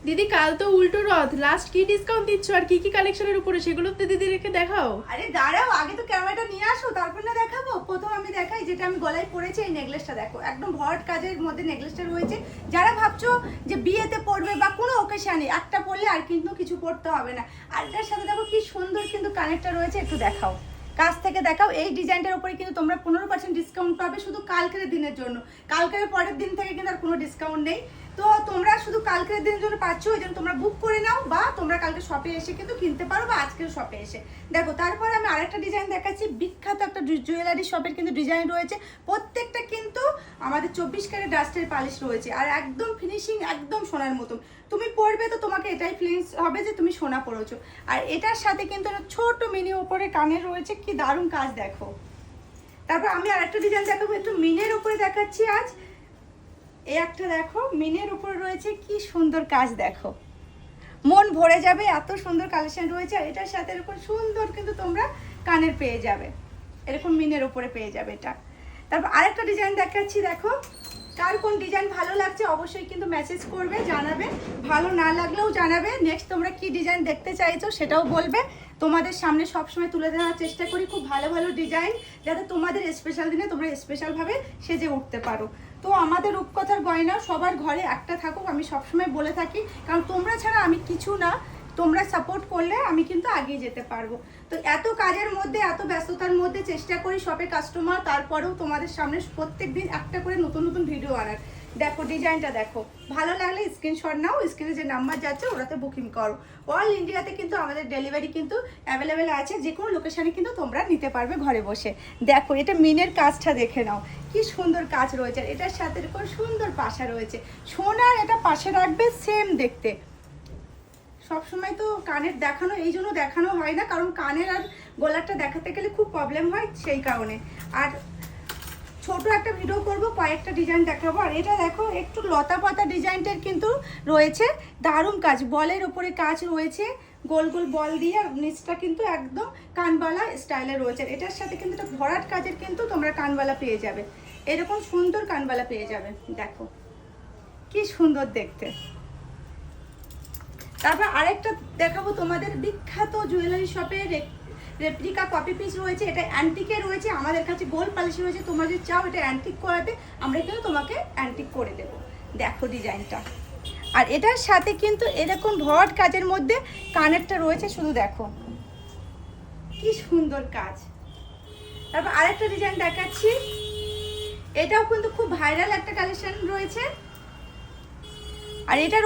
দিদি কাল তো উল্টো রথ, লাস্ট কি ডিসকাউন্ট দিচ্ছ আর কি কি কালেকশনের উপরে সেগুলো তো দিদি রেখে দেখাও। আরে দাঁড়াও, আগে তো ক্যামেরাটা নিয়ে আসো, তারপর না দেখাবো। প্রথম আমি দেখাই যেটা আমি গলায় পরেছি, এই নেকলেসটা দেখো, একদম ভরাট কাজের মধ্যে নেকলেসটা রয়েছে। যারা ভাবছো যে বিয়েতে পরবে বা কোনো ওকেশনে একটা পরলে আর কিন্তু কিছু পরতে হবে না, আর এটার সাথে দেখো কি সুন্দর কিন্তু কানেরটা রয়েছে, একটু দেখাও, কাছ থেকে দেখাও। এই ডিজাইনটার উপরে কিন্তু তোমরা 15% ডিসকাউন্ট পাবে শুধু কালকের দিনের জন্য। কালকের পরের দিন থেকে কিন্তু আর কোনো ডিসকাউন্ট নেই। তো তোমরা শুধু কালকের দিনের জন্য পাচ্ছ, ওই জন্য তোমরা বুক করে নাও, বা তোমরা কালকে শপে এসে কিন্তু কিনতে পারো, বা আজকের শপে এসে দেখো। তারপরে আমি আরেকটা ডিজাইন দেখাচ্ছি, বিখ্যাত একটা জুয়েলারি শপের কিন্তু ডিজাইন রয়েছে। প্রত্যেকটা কিন্তু আমাদের 24 ক্যারেট ডাস্টের পালিশ রয়েছে, আর একদম ফিনিশিং একদম সোনার মতন। তুমি পরবে তো তোমাকে এটাই ফিলিংস হবে যে তুমি সোনা পরেছো। আর এটার সাথে কিন্তু ছোট মিনি উপরে কানের রয়েছে, কি দারুণ কাজ দেখো। তারপর আমি আরেকটা ডিজাইন দেখাবো, একটু মিনের উপরে দেখাচ্ছি আজ। এই একটা দেখো, মিনের উপরে রয়েছে, কি সুন্দর কাজ দেখো, মন ভরে যাবে, এত সুন্দর কালেকশন রয়েছে। আর এটার সাথে এরকম সুন্দর কিন্তু তোমরা কানের পেয়ে যাবে, এরকম মিনের উপরে পেয়ে যাবে এটা। তারপর আরেকটা ডিজাইন দেখাচ্ছি, দেখো কার কোন ডিজাইন ভালো লাগছে অবশ্যই কিন্তু মেসেজ করবে, জানাবে, ভালো না লাগলেও জানাবে। নেক্সট তোমরা কি ডিজাইন দেখতে চাইছো সেটাও বলবে, তোমাদের সামনে সবসময় তুলে দেওয়ার চেষ্টা করি খুব ভালো ভালো ডিজাইন, যাতে তোমাদের স্পেশাল দিনে তোমরা স্পেশালভাবে সেজে উঠতে পারো। তো আমাদের রূপকথার গয়না সবার ঘরে একটা থাকুক, আমি সবসময় বলে থাকি, কারণ তোমরা ছাড়া আমি কিছু না, তোমরা সাপোর্ট করলে আমি কিন্তু এগিয়ে যেতে পারবো। তো এত কাজের মধ্যে, এত ব্যস্ততার মধ্যে চেষ্টা করি শপে কাস্টমার, তারপরেও তোমাদের সামনে প্রত্যেক দিন একটা করে নতুন নতুন ভিডিও আনার। দেখো ডিজাইনটা দেখো, ভালো লাগলে স্ক্রিনশট নাও, স্ক্রিনে যে নাম্বার যাচ্ছে ওটাতে বুকিং করো। অল ইন্ডিয়াতে কিন্তু আমাদের ডেলিভারি কিন্তু অ্যাভেলেবেল আছে, যে কোনো লোকেশানে কিন্তু তোমরা নিতে পারবে ঘরে বসে। দেখো এটা মিনের কাজটা দেখে নাও, কি সুন্দর কাজ রয়েছে, এটার সাথে এরকম সুন্দর পাশা রয়েছে, সোনার এটা পাশে রাখবে সেম দেখতে। সবসময় তো কানের দেখানো এই জন্য দেখানো হয় না, কারণ কানের আর গলারটা দেখাতে গেলে খুব প্রবলেম হয়, সেই কারণে। আর ছোট একটা ভিডিও করব, কয়েকটা ডিজাইন দেখাবো। আর এটা দেখো একটু লতা পাতা ডিজাইনটার কিন্তু রয়েছে, দারুণ কাজ, বলের ওপরে কাজ রয়েছে, গোল গোল বল দিয়ে, আর নিচটা কিন্তু একদম কানবালা স্টাইলে রয়েছে। এটার সাথে কিন্তু একটা ভরাট কাজের কিন্তু তোমরা কানবালা পেয়ে যাবে, এরকম সুন্দর কানবালা পেয়ে যাবে, দেখো কি সুন্দর দেখতে। তারপর আরেকটা দেখাবো তোমাদের, বিখ্যাত জুয়েলারি শপের রেপ্লিকা কপি পিস রয়েছে, এটা অ্যান্টিকে রয়েছে, আমাদের কাছে গোল্ড পলিশ রয়েছে। তোমরা যদি চাও এটা অ্যান্টিক করাতে, আমরা কিন্তু তোমাকে অ্যান্টিক করে দেবো। দেখো ডিজাইনটা, আর এটার সাথে কিন্তু এরকম ভরাট কাজের মধ্যে কানেরটা রয়েছে, শুধু দেখো কি সুন্দর কাজ। তারপর আরেকটা ডিজাইন দেখাচ্ছি, এটাও কিন্তু খুব ভাইরাল একটা কালেকশন রয়েছে, আর এটা